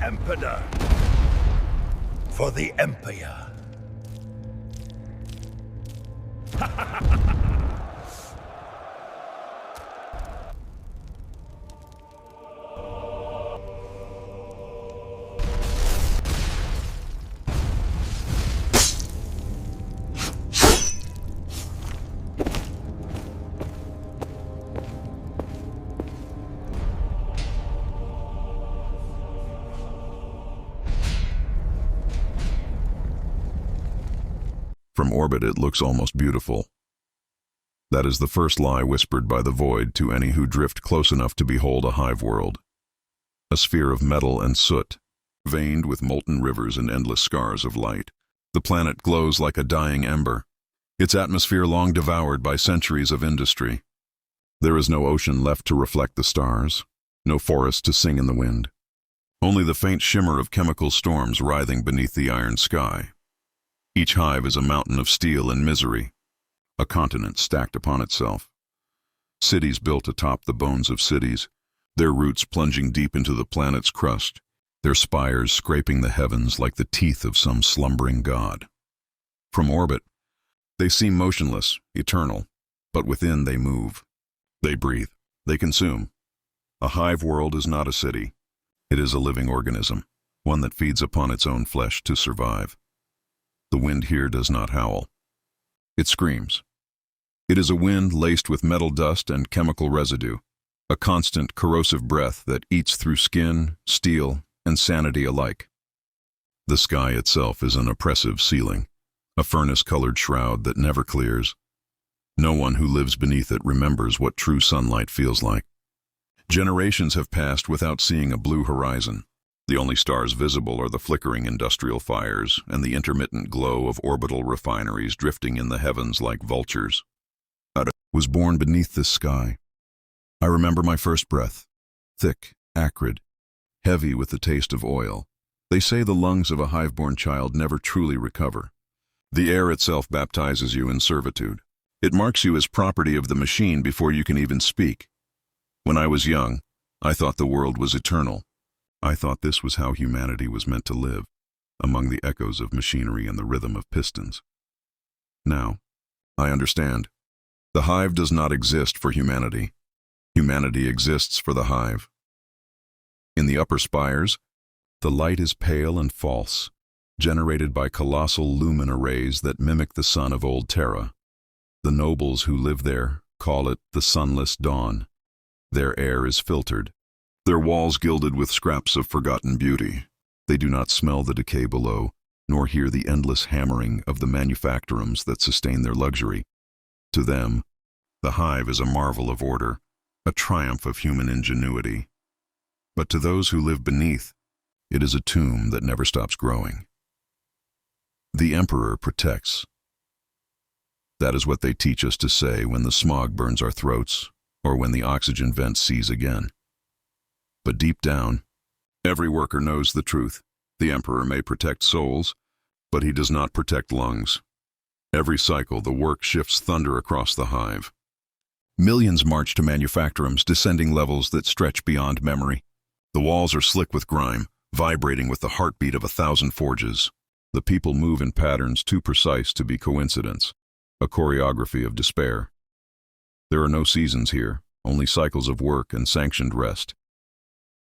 Emperor. For the Empire. From orbit it looks almost beautiful. That is the first lie whispered by the void to any who drift close enough to behold a hive world. A sphere of metal and soot, veined with molten rivers and endless scars of light. The planet glows like a dying ember, its atmosphere long devoured by centuries of industry. There is no ocean left to reflect the stars, no forest to sing in the wind. Only the faint shimmer of chemical storms writhing beneath the iron sky. Each hive is a mountain of steel and misery, a continent stacked upon itself. Cities built atop the bones of cities, their roots plunging deep into the planet's crust, their spires scraping the heavens like the teeth of some slumbering god. From orbit, they seem motionless, eternal, but within they move. They breathe, they consume. A hive world is not a city. It is a living organism, one that feeds upon its own flesh to survive. The wind here does not howl. It screams. It is a wind laced with metal dust and chemical residue, a constant corrosive breath that eats through skin, steel, and sanity alike. The sky itself is an oppressive ceiling, a furnace-colored shroud that never clears. No one who lives beneath it remembers what true sunlight feels like. Generations have passed without seeing a blue horizon. The only stars visible are the flickering industrial fires and the intermittent glow of orbital refineries drifting in the heavens like vultures. I was born beneath this sky. I remember my first breath, thick, acrid, heavy with the taste of oil. They say the lungs of a hive-born child never truly recover. The air itself baptizes you in servitude. It marks you as property of the machine before you can even speak. When I was young, I thought the world was eternal. I thought this was how humanity was meant to live, among the echoes of machinery and the rhythm of pistons. Now, I understand. The hive does not exist for humanity. Humanity exists for the hive. In the upper spires, the light is pale and false, generated by colossal lumen arrays that mimic the sun of old Terra. The nobles who live there call it the sunless dawn. Their air is filtered, their walls gilded with scraps of forgotten beauty. They do not smell the decay below, nor hear the endless hammering of the manufactorums that sustain their luxury. To them, the hive is a marvel of order, a triumph of human ingenuity. But to those who live beneath, it is a tomb that never stops growing. The Emperor protects. That is what they teach us to say when the smog burns our throats, or when the oxygen vent seize again. But deep down, every worker knows the truth. The Emperor may protect souls, but he does not protect lungs. Every cycle, the work shifts thunder across the hive. Millions march to manufactorums, descending levels that stretch beyond memory. The walls are slick with grime, vibrating with the heartbeat of 1,000 forges. The people move in patterns too precise to be coincidence, a choreography of despair. There are no seasons here, only cycles of work and sanctioned rest.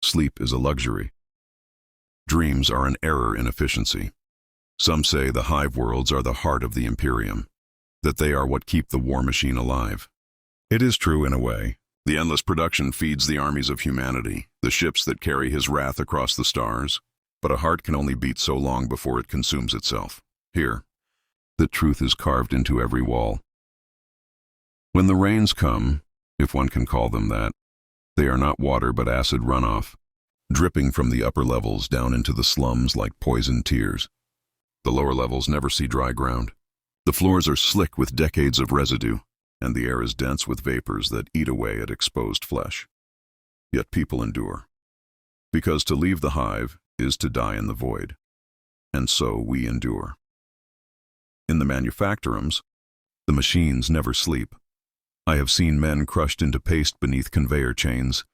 Sleep is a luxury. Dreams are an error in efficiency. Some say the hive worlds are the heart of the Imperium, that they are what keep the war machine alive. It is true in a way. The endless production feeds the armies of humanity, the ships that carry his wrath across the stars. But a heart can only beat so long before it consumes itself. Here, the truth is carved into every wall. When the rains come, if one can call them that, they are not water but acid runoff, dripping from the upper levels down into the slums like poisoned tears. The lower levels never see dry ground. The floors are slick with decades of residue, and the air is dense with vapors that eat away at exposed flesh. Yet people endure. Because to leave the hive is to die in the void. And so we endure. In the manufactorums, the machines never sleep. I have seen men crushed into paste beneath conveyor chains,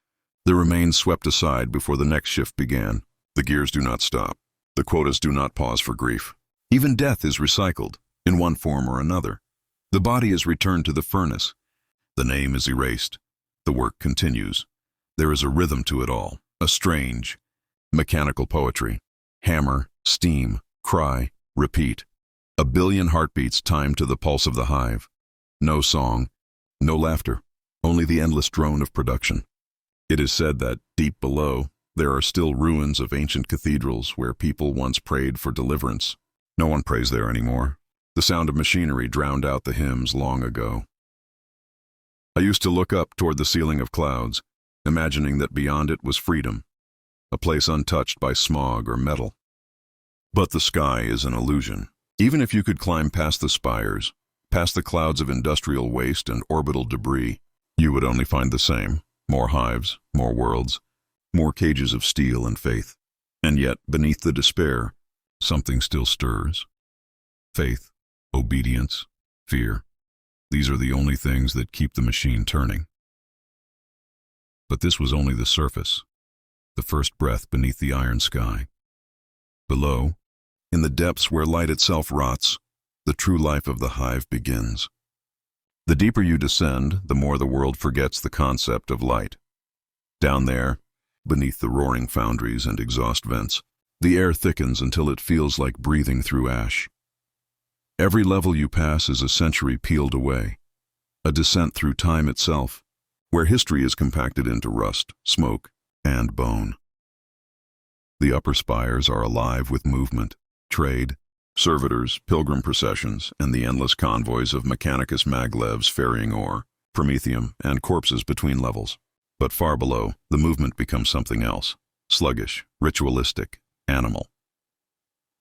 their remains swept aside before the next shift began. The gears do not stop. The quotas do not pause for grief. Even death is recycled, in one form or another. The body is returned to the furnace. The name is erased. The work continues. There is a rhythm to it all, a strange, mechanical poetry. Hammer, steam, cry, repeat. A billion heartbeats timed to the pulse of the hive. No song, no laughter, only the endless drone of production. It is said that, deep below, there are still ruins of ancient cathedrals where people once prayed for deliverance. No one prays there anymore. The sound of machinery drowned out the hymns long ago. I used to look up toward the ceiling of clouds, imagining that beyond it was freedom, a place untouched by smog or metal. But the sky is an illusion. Even if you could climb past the spires, past the clouds of industrial waste and orbital debris, you would only find the same: more hives, more worlds, more cages of steel and faith. And yet, beneath the despair, something still stirs. Faith, obedience, fear. These are the only things that keep the machine turning. But this was only the surface, the first breath beneath the iron sky. Below, in the depths where light itself rots, the true life of the hive begins. The deeper you descend, the more the world forgets the concept of light. Down there, beneath the roaring foundries and exhaust vents, the air thickens until it feels like breathing through ash. Every level you pass is a century peeled away, a descent through time itself, where history is compacted into rust, smoke, and bone. The upper spires are alive with movement, trade, servitors, pilgrim processions, and the endless convoys of mechanicus maglevs ferrying ore, promethium, and corpses between levels. But far below, the movement becomes something else: sluggish, ritualistic, animal.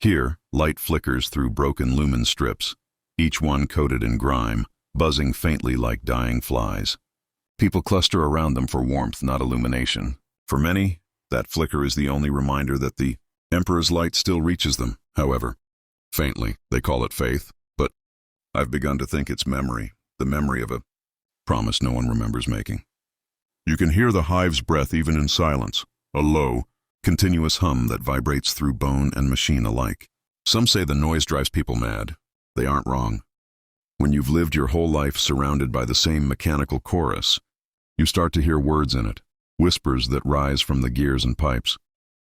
Here, light flickers through broken lumen strips, each one coated in grime, buzzing faintly like dying flies. People cluster around them for warmth, not illumination. For many, that flicker is the only reminder that the Emperor's light still reaches them. However, faintly, they call it faith, but I've begun to think it's memory, the memory of a promise no one remembers making. You can hear the hive's breath even in silence, a low, continuous hum that vibrates through bone and machine alike. Some say the noise drives people mad. They aren't wrong. When you've lived your whole life surrounded by the same mechanical chorus, you start to hear words in it, whispers that rise from the gears and pipes.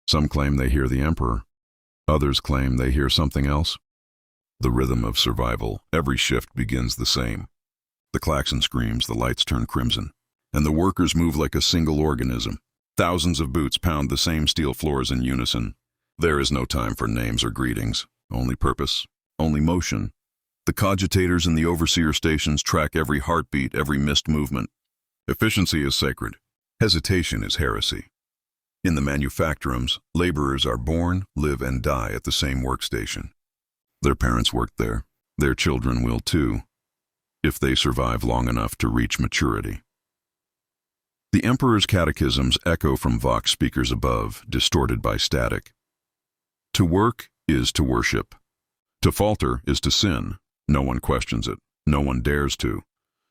Some claim they hear the Emperor. Others claim they hear something else. The rhythm of survival, every shift begins the same. The klaxon screams, the lights turn crimson, and the workers move like a single organism. Thousands of boots pound the same steel floors in unison. There is no time for names or greetings, only purpose, only motion. The cogitators in the overseer stations track every heartbeat, every missed movement. Efficiency is sacred. Hesitation is heresy. In the manufactorums, laborers are born, live, and die at the same workstation. Their parents worked there. Their children will too, if they survive long enough to reach maturity. The Emperor's catechisms echo from vox speakers above, distorted by static. To work is to worship. To falter is to sin. No one questions it. No one dares to.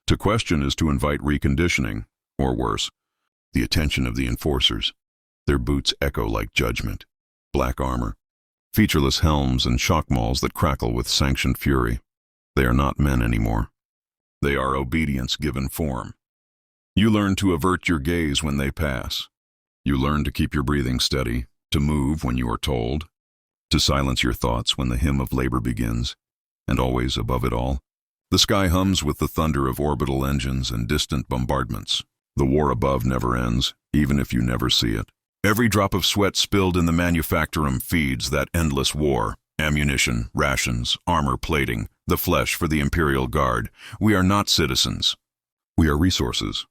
To question is to invite reconditioning, or worse, the attention of the enforcers. Their boots echo like judgment. Black armor, featureless helms, and shock mauls that crackle with sanctioned fury. They are not men anymore. They are obedience given form. You learn to avert your gaze when they pass. You learn to keep your breathing steady, to move when you are told, to silence your thoughts when the hymn of labor begins, and always above it all, the sky hums with the thunder of orbital engines and distant bombardments. The war above never ends, even if you never see it. Every drop of sweat spilled in the manufactorum feeds that endless war. Ammunition, rations, armor plating, the flesh for the Imperial Guard. We are not citizens. We are resources.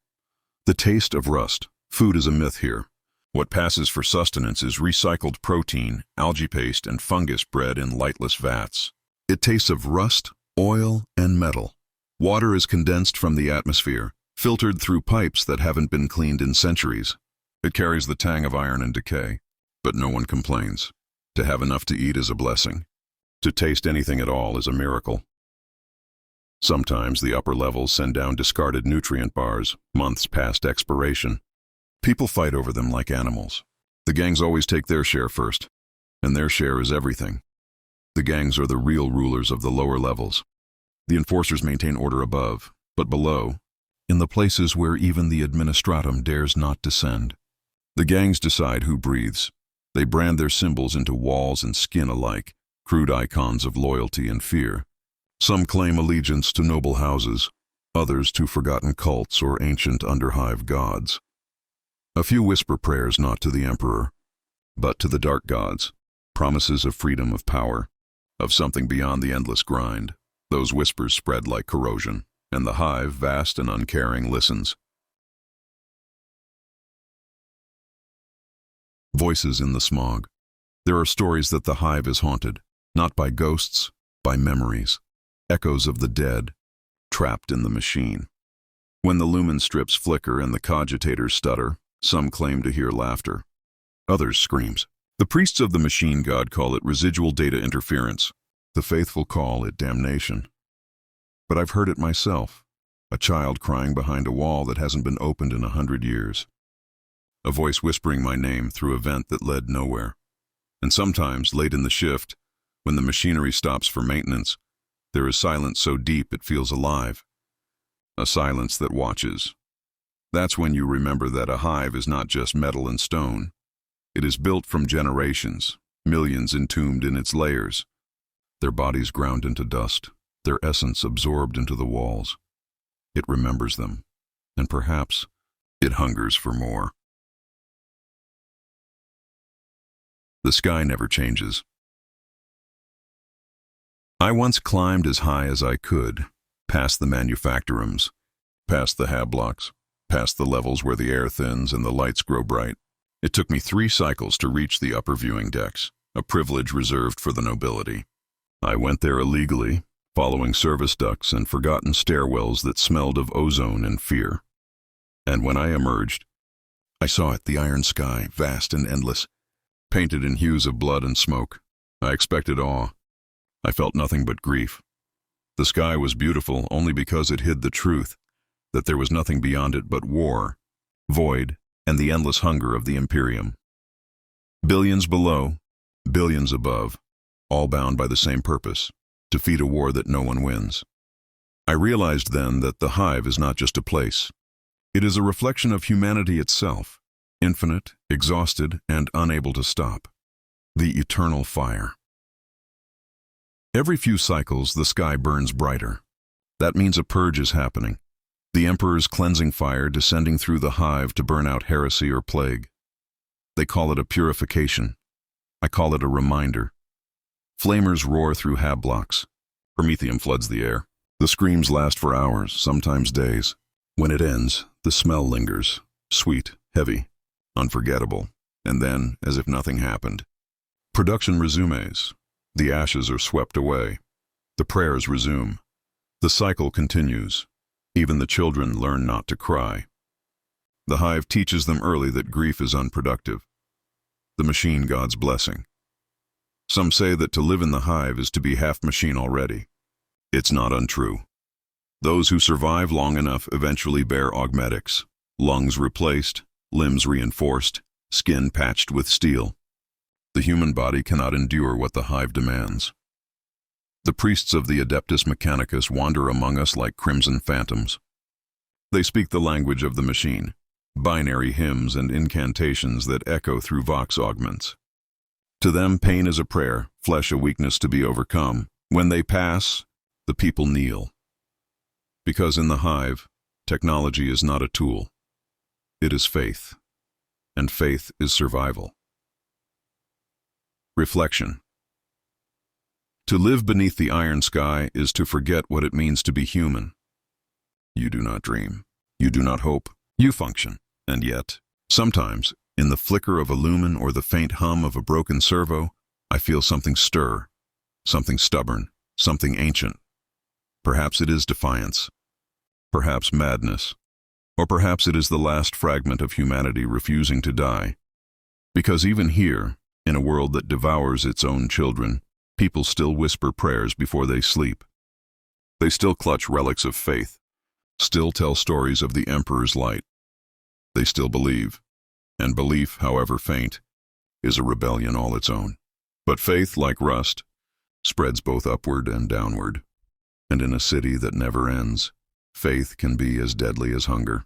The taste of rust. Food is a myth here. What passes for sustenance is recycled protein, algae paste, and fungus bred in lightless vats. It tastes of rust, oil, and metal. Water is condensed from the atmosphere, filtered through pipes that haven't been cleaned in centuries. It carries the tang of iron and decay, but no one complains. To have enough to eat is a blessing. To taste anything at all is a miracle. Sometimes the upper levels send down discarded nutrient bars, months past expiration. People fight over them like animals. The gangs always take their share first, and their share is everything. The gangs are the real rulers of the lower levels. The enforcers maintain order above, but below, in the places where even the administratum dares not descend, the gangs decide who breathes. They brand their symbols into walls and skin alike, crude icons of loyalty and fear. Some claim allegiance to noble houses, others to forgotten cults or ancient underhive gods. A few whisper prayers not to the emperor, but to the dark gods, promises of freedom, of power, of something beyond the endless grind. Those whispers spread like corrosion, and the hive, vast and uncaring, listens. Voices in the smog. There are stories that the hive is haunted, not by ghosts, by memories, echoes of the dead, trapped in the machine. When the lumen strips flicker and the cogitators stutter, some claim to hear laughter. Others screams. The priests of the machine god call it residual data interference. The faithful call it damnation. But I've heard it myself, a child crying behind a wall that hasn't been opened in 100 years. A voice whispering my name through a vent that led nowhere. And sometimes, late in the shift, when the machinery stops for maintenance, there is silence so deep it feels alive. A silence that watches. That's when you remember that a hive is not just metal and stone. It is built from generations, millions entombed in its layers, their bodies ground into dust, their essence absorbed into the walls. It remembers them, and perhaps it hungers for more. The sky never changes. I once climbed as high as I could, past the manufactorums, past the hab blocks, past the levels where the air thins and the lights grow bright. It took me 3 cycles to reach the upper viewing decks, a privilege reserved for the nobility. I went there illegally, following service ducts and forgotten stairwells that smelled of ozone and fear. And when I emerged, I saw it, the iron sky, vast and endless, painted in hues of blood and smoke. I expected awe. I felt nothing but grief. The sky was beautiful only because it hid the truth, that there was nothing beyond it but war, void, and the endless hunger of the Imperium. Billions below, billions above, all bound by the same purpose, to feed a war that no one wins. I realized then that the hive is not just a place. It is a reflection of humanity itself, infinite, exhausted, and unable to stop. The eternal fire. Every few cycles, the sky burns brighter. That means a purge is happening. The Emperor's cleansing fire descending through the hive to burn out heresy or plague. They call it a purification. I call it a reminder. Flamers roar through hab blocks. Promethium floods the air. The screams last for hours, sometimes days. When it ends, the smell lingers, sweet, heavy, unforgettable. And then, as if nothing happened, production resumes. The ashes are swept away. The prayers resume. The cycle continues. Even the children learn not to cry. The hive teaches them early that grief is unproductive. The machine god's blessing. Some say that to live in the hive is to be half machine already. It's not untrue. Those who survive long enough eventually bear augmetics, lungs replaced, limbs reinforced, skin patched with steel. The human body cannot endure what the hive demands. The priests of the Adeptus Mechanicus wander among us like crimson phantoms. They speak the language of the machine, binary hymns and incantations that echo through vox augments. To them, pain is a prayer, flesh a weakness to be overcome. When they pass, the people kneel. Because in the hive, technology is not a tool. It is faith, and faith is survival. Reflection. To live beneath the iron sky is to forget what it means to be human. You do not dream. You do not hope. You function. And yet, sometimes, in the flicker of a lumen or the faint hum of a broken servo, I feel something stir, something stubborn, something ancient. Perhaps it is defiance, perhaps madness, or perhaps it is the last fragment of humanity refusing to die. Because even here, in a world that devours its own children, people still whisper prayers before they sleep. They still clutch relics of faith, still tell stories of the Emperor's light. They still believe, and belief, however faint, is a rebellion all its own. But faith, like rust, spreads both upward and downward. And in a city that never ends, faith can be as deadly as hunger.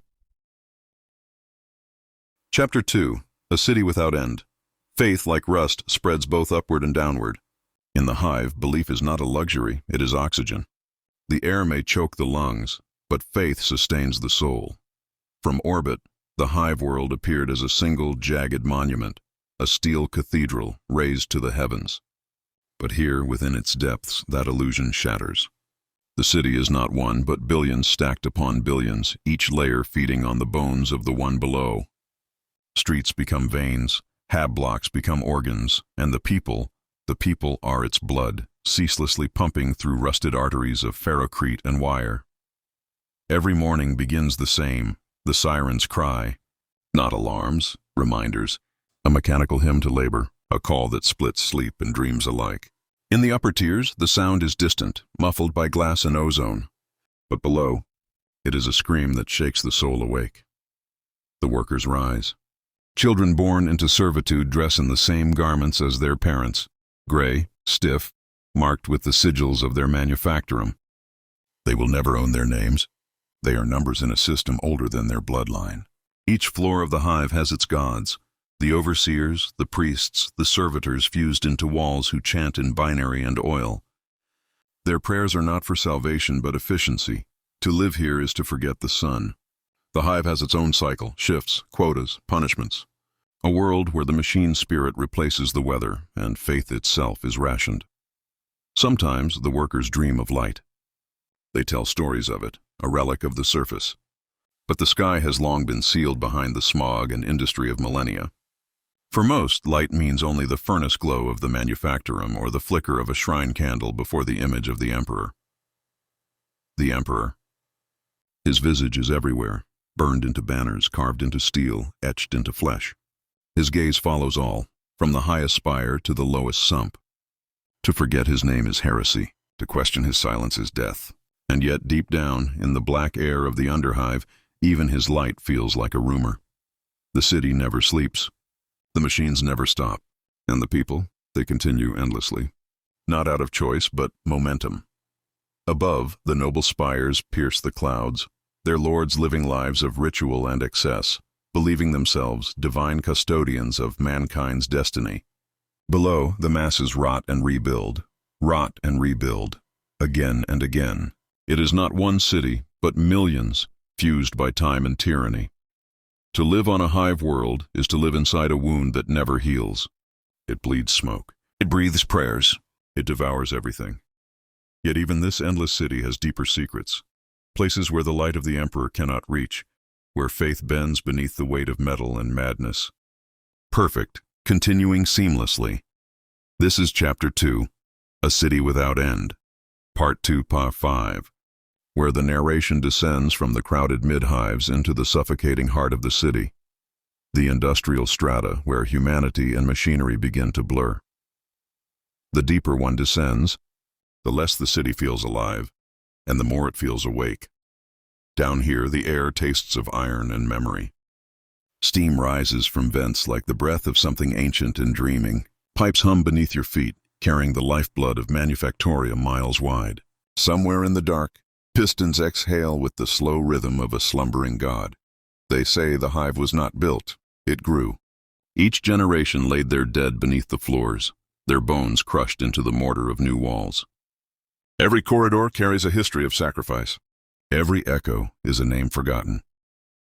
Chapter 2. A City Without End. Faith, like rust, spreads both upward and downward. In the hive, belief is not a luxury, it is oxygen. The air may choke the lungs, but faith sustains the soul. From orbit, the hive world appeared as a single jagged monument, a steel cathedral raised to the heavens. But here, within its depths, that illusion shatters. The city is not one, but billions stacked upon billions, each layer feeding on the bones of the one below. Streets become veins, hab blocks become organs, and the people are its blood, ceaselessly pumping through rusted arteries of ferrocrete and wire. Every morning begins the same, the siren's cry. Not alarms, reminders, a mechanical hymn to labor, a call that splits sleep and dreams alike. In the upper tiers, the sound is distant, muffled by glass and ozone. But below, it is a scream that shakes the soul awake. The workers rise. Children born into servitude dress in the same garments as their parents, gray, stiff, marked with the sigils of their manufactorum. They will never own their names. They are numbers in a system older than their bloodline. Each floor of the hive has its gods, the overseers, the priests, the servitors fused into walls who chant in binary and oil. Their prayers are not for salvation but efficiency. To live here is to forget the sun. The hive has its own cycle, shifts, quotas, punishments. A world where the machine spirit replaces the weather and faith itself is rationed. Sometimes the workers dream of light. They tell stories of it, a relic of the surface. But the sky has long been sealed behind the smog and industry of millennia. For most, light means only the furnace glow of the manufactorum or the flicker of a shrine candle before the image of the emperor. The emperor. His visage is everywhere, burned into banners, carved into steel, etched into flesh. His gaze follows all, from the highest spire to the lowest sump. To forget his name is heresy, to question his silence is death. And yet deep down, in the black air of the underhive, even his light feels like a rumor. The city never sleeps. The machines never stop. And the people, they continue endlessly. Not out of choice, but momentum. Above, the noble spires pierce the clouds, their lords living lives of ritual and excess, believing themselves divine custodians of mankind's destiny. Below, the masses rot and rebuild, again and again. It is not one city, but millions, fused by time and tyranny. To live on a hive world is to live inside a wound that never heals. It bleeds smoke. It breathes prayers. It devours everything. Yet even this endless city has deeper secrets, places where the light of the emperor cannot reach, where faith bends beneath the weight of metal and madness. Perfect, continuing seamlessly. This is Chapter 2, A City Without End, Part 2, Part 5, where the narration descends from the crowded mid-hives into the suffocating heart of the city, the industrial strata where humanity and machinery begin to blur. The deeper one descends, the less the city feels alive, and the more it feels awake. Down here, the air tastes of iron and memory. Steam rises from vents like the breath of something ancient and dreaming. Pipes hum beneath your feet, carrying the lifeblood of manufactoria miles wide. Somewhere in the dark, pistons exhale with the slow rhythm of a slumbering god. They say the hive was not built, it grew. Each generation laid their dead beneath the floors, their bones crushed into the mortar of new walls. Every corridor carries a history of sacrifice. Every echo is a name forgotten.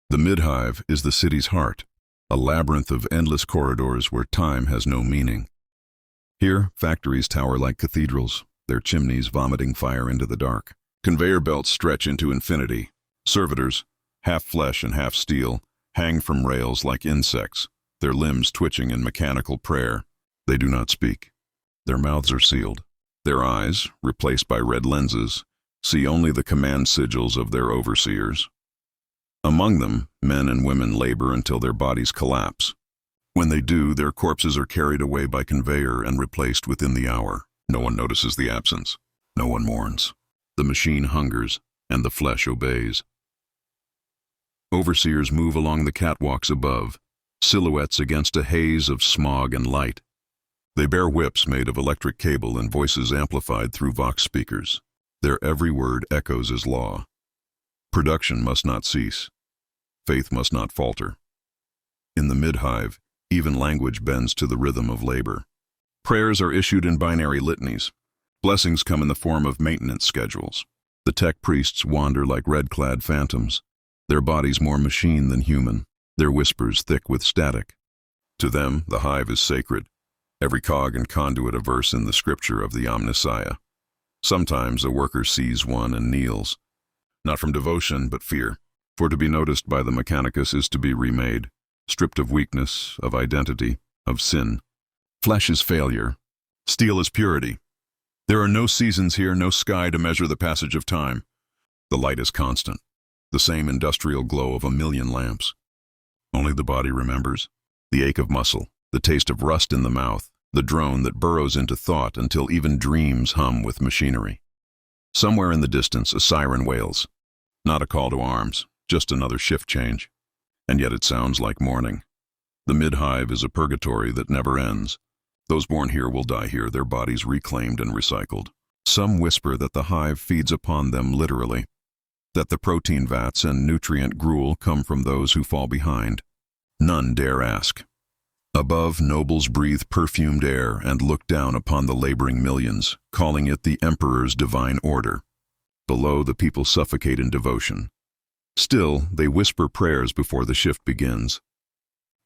The mid-hive is the city's heart, a labyrinth of endless corridors where time has no meaning. Here, factories tower like cathedrals, their chimneys vomiting fire into the dark. Conveyor belts stretch into infinity. Servitors, half flesh and half steel, hang from rails like insects, their limbs twitching in mechanical prayer. They do not speak. Their mouths are sealed. Their eyes, replaced by red lenses, see only the command sigils of their overseers. Among them, men and women labor until their bodies collapse. When they do, their corpses are carried away by conveyor and replaced within the hour. No one notices the absence. No one mourns. The machine hungers, and the flesh obeys. Overseers move along the catwalks above, silhouettes against a haze of smog and light. They bear whips made of electric cable and voices amplified through vox speakers. Their every word echoes as law. Production must not cease. Faith must not falter. In the mid-hive, even language bends to the rhythm of labor. Prayers are issued in binary litanies. Blessings come in the form of maintenance schedules. The tech priests wander like red-clad phantoms, their bodies more machine than human, their whispers thick with static. To them, the hive is sacred, every cog and conduit a verse in the scripture of the Omnissiah. Sometimes a worker sees one and kneels, not from devotion but fear, for to be noticed by the mechanicus is to be remade, stripped of weakness, of identity, of sin. Flesh is failure, steel is purity. There are no seasons here, no sky to measure the passage of time. The light is constant, the same industrial glow of 1,000,000 lamps. Only the body remembers, the ache of muscle, the taste of rust in the mouth, the drone that burrows into thought until even dreams hum with machinery. Somewhere in the distance, a siren wails. Not a call to arms, just another shift change. And yet it sounds like morning. The mid-hive is a purgatory that never ends. Those born here will die here, their bodies reclaimed and recycled. Some whisper that the hive feeds upon them literally, that the protein vats and nutrient gruel come from those who fall behind. None dare ask. Above, nobles breathe perfumed air and look down upon the laboring millions, calling it the emperor's divine order. Below, the people suffocate in devotion. Still, they whisper prayers before the shift begins.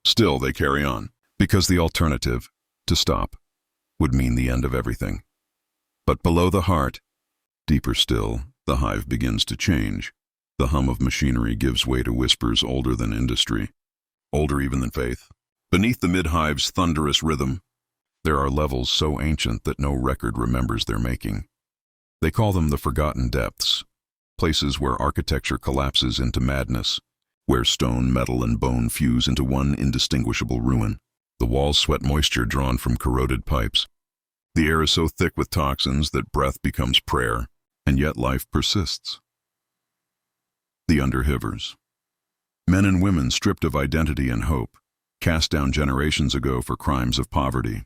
Still, they carry on, because the alternative, to stop, would mean the end of everything. But below the heart, deeper still, the hive begins to change. The hum of machinery gives way to whispers older than industry, older even than faith. Beneath the mid-hive's thunderous rhythm, there are levels so ancient that no record remembers their making. They call them the forgotten depths, places where architecture collapses into madness, where stone, metal, and bone fuse into one indistinguishable ruin. The walls sweat moisture drawn from corroded pipes. The air is so thick with toxins that breath becomes prayer, and yet life persists. The underhivers. Men and women stripped of identity and hope, cast down generations ago for crimes of poverty.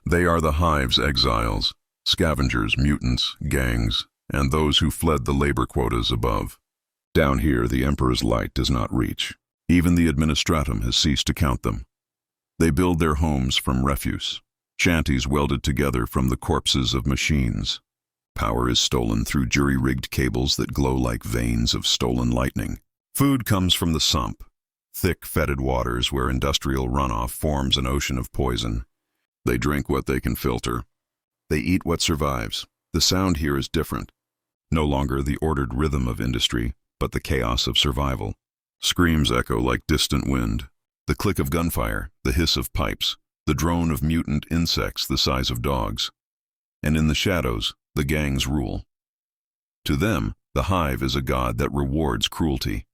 They are the hive's exiles, scavengers, mutants, gangs, and those who fled the labor quotas above. Down here, the emperor's light does not reach. Even the administratum has ceased to count them. They build their homes from refuse, shanties welded together from the corpses of machines. Power is stolen through jury-rigged cables that glow like veins of stolen lightning. Food comes from the sump, thick, fetid waters where industrial runoff forms an ocean of poison. They drink what they can filter. They eat what survives. The sound here is different. No longer the ordered rhythm of industry, but the chaos of survival. Screams echo like distant wind. The click of gunfire, the hiss of pipes, the drone of mutant insects the size of dogs. And in the shadows, the gangs rule. To them, the hive is a god that rewards cruelty.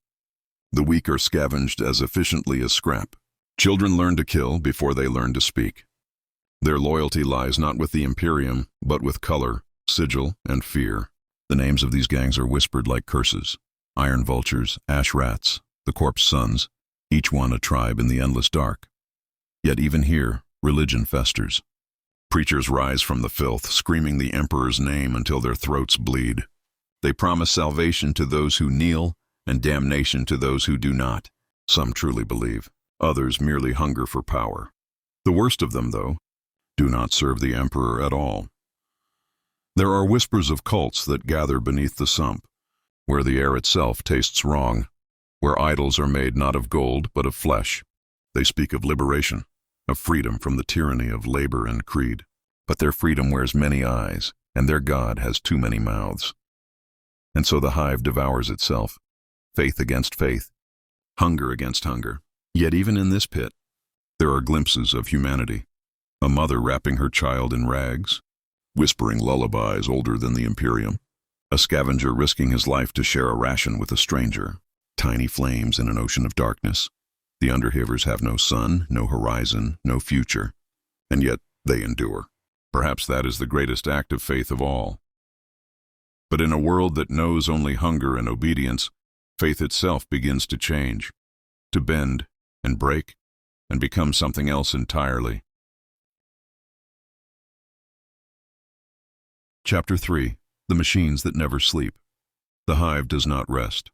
The weak are scavenged as efficiently as scrap. Children learn to kill before they learn to speak. Their loyalty lies not with the Imperium, but with color, sigil, and fear. The names of these gangs are whispered like curses. Iron vultures, ash rats, the corpse sons, each one a tribe in the endless dark. Yet even here, religion festers. Preachers rise from the filth, screaming the emperor's name until their throats bleed. They promise salvation to those who kneel and damnation to those who do not. Some truly believe, others merely hunger for power. The worst of them, though, do not serve the emperor at all. There are whispers of cults that gather beneath the sump, where the air itself tastes wrong, where idols are made not of gold but of flesh. They speak of liberation, of freedom from the tyranny of labor and creed. But their freedom wears many eyes, and their God has too many mouths. And so the hive devours itself, faith against faith, hunger against hunger. Yet even in this pit, there are glimpses of humanity. A mother wrapping her child in rags, whispering lullabies older than the Imperium. A scavenger risking his life to share a ration with a stranger. Tiny flames in an ocean of darkness. The underhivers have no sun, no horizon, no future, and yet they endure. Perhaps that is the greatest act of faith of all. But in a world that knows only hunger and obedience, faith itself begins to change, to bend and break, and become something else entirely. Chapter 3. The Machines That Never Sleep. The Hive does not rest.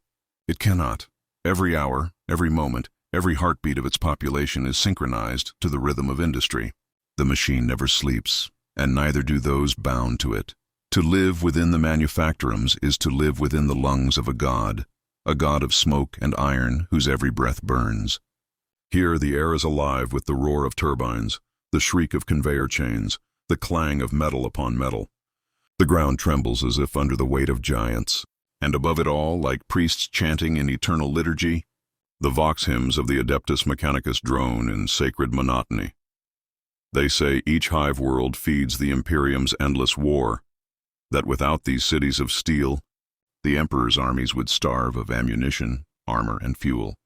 It cannot. Every hour, every moment, every heartbeat of its population is synchronized to the rhythm of industry. The machine never sleeps, and neither do those bound to it. To live within the manufactorums is to live within the lungs of a god of smoke and iron whose every breath burns. Here the air is alive with the roar of turbines, the shriek of conveyor chains, the clang of metal upon metal. The ground trembles as if under the weight of giants, and above it all, like priests chanting in eternal liturgy, the vox hymns of the Adeptus Mechanicus drone in sacred monotony. They say each hive world feeds the Imperium's endless war, that without these cities of steel, the Emperor's armies would starve of ammunition, armor, and fuel.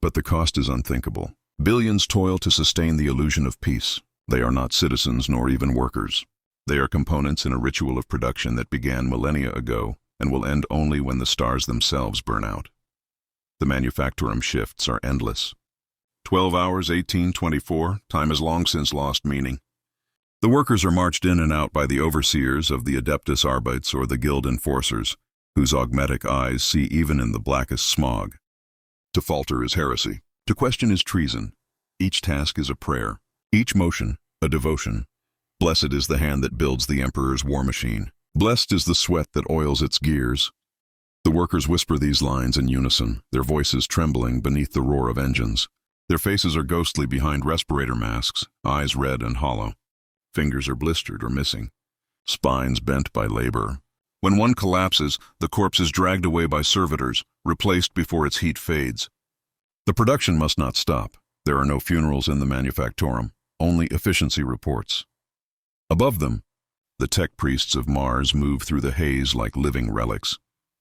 But the cost is unthinkable. Billions toil to sustain the illusion of peace. They are not citizens nor even workers. They are components in a ritual of production that began millennia ago and will end only when the stars themselves burn out. The manufactorum shifts are endless. 12 hours, 1824, time has long since lost meaning. The workers are marched in and out by the overseers of the Adeptus Arbites or the guild enforcers, whose augmetic eyes see even in the blackest smog. To falter is heresy. To question is treason. Each task is a prayer. Each motion, a devotion. Blessed is the hand that builds the Emperor's war machine. Blessed is the sweat that oils its gears. The workers whisper these lines in unison, their voices trembling beneath the roar of engines. Their faces are ghostly behind respirator masks, eyes red and hollow. Fingers are blistered or missing. Spines bent by labor. When one collapses, the corpse is dragged away by servitors, replaced before its heat fades. The production must not stop. There are no funerals in the manufactorum, only efficiency reports. Above them, the tech priests of Mars move through the haze like living relics,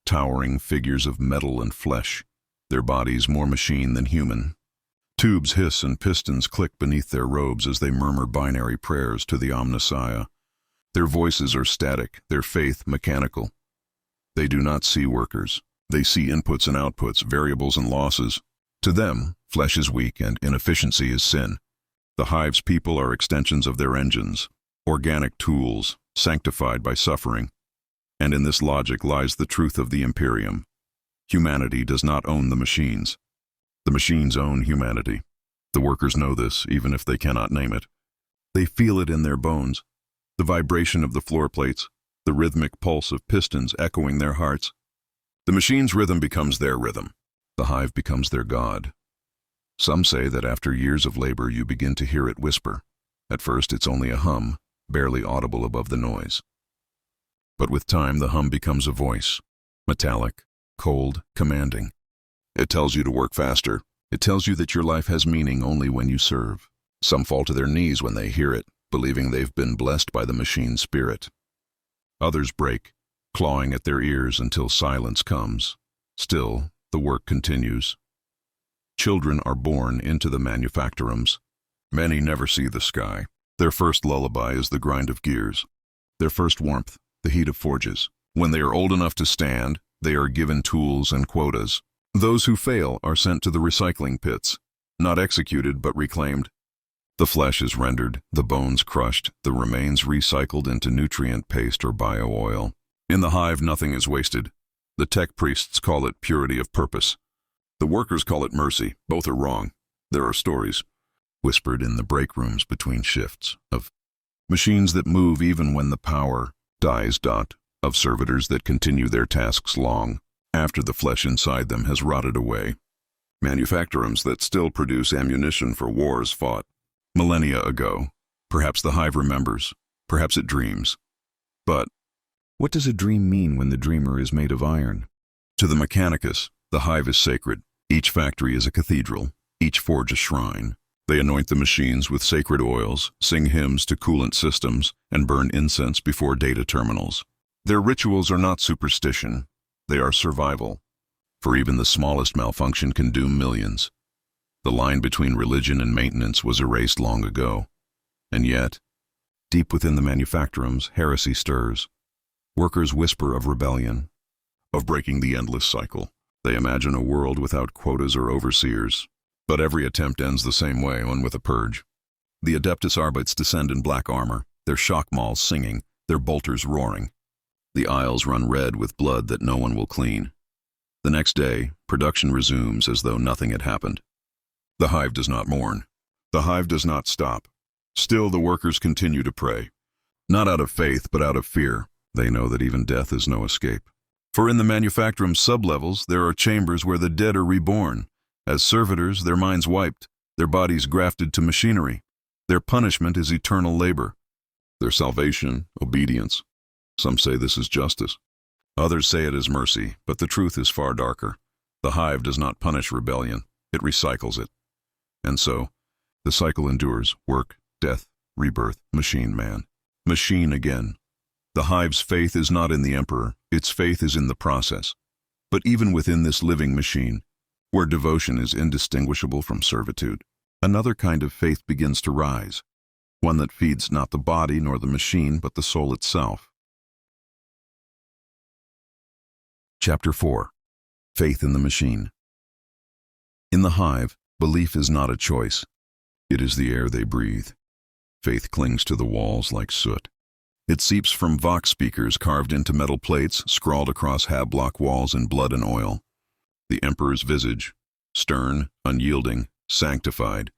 towering figures of metal and flesh, their bodies more machine than human. Tubes hiss and pistons click beneath their robes as they murmur binary prayers to the Omnissiah. Their voices are static, their faith mechanical. They do not see workers. They see inputs and outputs, variables and losses. To them, flesh is weak and inefficiency is sin. The hive's people are extensions of their engines, organic tools, sanctified by suffering. And in this logic lies the truth of the Imperium. Humanity does not own the machines. The machines own humanity. The workers know this, even if they cannot name it. They feel it in their bones. The vibration of the floor plates, the rhythmic pulse of pistons echoing their hearts. The machine's rhythm becomes their rhythm. The hive becomes their god. Some say that after years of labor you begin to hear it whisper. At first it's only a hum, barely audible above the noise. But with time the hum becomes a voice, metallic, cold, commanding. It tells you to work faster. It tells you that your life has meaning only when you serve. Some fall to their knees when they hear it, believing they've been blessed by the machine's spirit. Others break, clawing at their ears until silence comes. Still, the work continues. Children are born into the manufactorums. Many never see the sky. Their first lullaby is the grind of gears. Their first warmth, the heat of forges. When they are old enough to stand, they are given tools and quotas. Those who fail are sent to the recycling pits, not executed but reclaimed. The flesh is rendered, the bones crushed, the remains recycled into nutrient paste or bio-oil. In the hive, nothing is wasted. The tech priests call it purity of purpose. The workers call it mercy. Both are wrong. There are stories, whispered in the break rooms between shifts, of machines that move even when the power dies. Of servitors that continue their tasks long, after the flesh inside them has rotted away. Manufactorums that still produce ammunition for wars fought millennia ago. Perhaps the hive remembers. Perhaps it dreams. But what does a dream mean when the dreamer is made of iron? To the mechanicus, the hive is sacred. Each factory is a cathedral, each forge a shrine. They anoint the machines with sacred oils, sing hymns to coolant systems, and burn incense before data terminals. Their rituals are not superstition. They are survival. For even the smallest malfunction can doom millions. The line between religion and maintenance was erased long ago. And yet, deep within the manufactorums, heresy stirs. Workers whisper of rebellion, of breaking the endless cycle. They imagine a world without quotas or overseers, But every attempt ends the same way, on with a purge. The Adeptus Arbites descend in black armor, their shock mauls singing, their bolters roaring. The aisles run red with blood that no one will clean. The next day, production resumes as though nothing had happened. The Hive does not mourn. The Hive does not stop. Still, the workers continue to pray. Not out of faith, but out of fear. They know that even death is no escape. For in the manufactorum sublevels, there are chambers where the dead are reborn. As servitors, their minds wiped, their bodies grafted to machinery. Their punishment is eternal labor. Their salvation, obedience. Some say this is justice. Others say it is mercy, but the truth is far darker. The Hive does not punish rebellion, it recycles it. And so, the cycle endures: work, death, rebirth, machine man. Machine again. The Hive's faith is not in the Emperor, its faith is in the process. But even within this living machine, where devotion is indistinguishable from servitude, another kind of faith begins to rise, one that feeds not the body nor the machine, but the soul itself. Chapter 4. Faith in the Machine. In the Hive, belief is not a choice. It is the air they breathe. Faith clings to the walls like soot. It seeps from vox speakers carved into metal plates, scrawled across hab-block walls in blood and oil. The Emperor's visage, stern, unyielding, sanctified,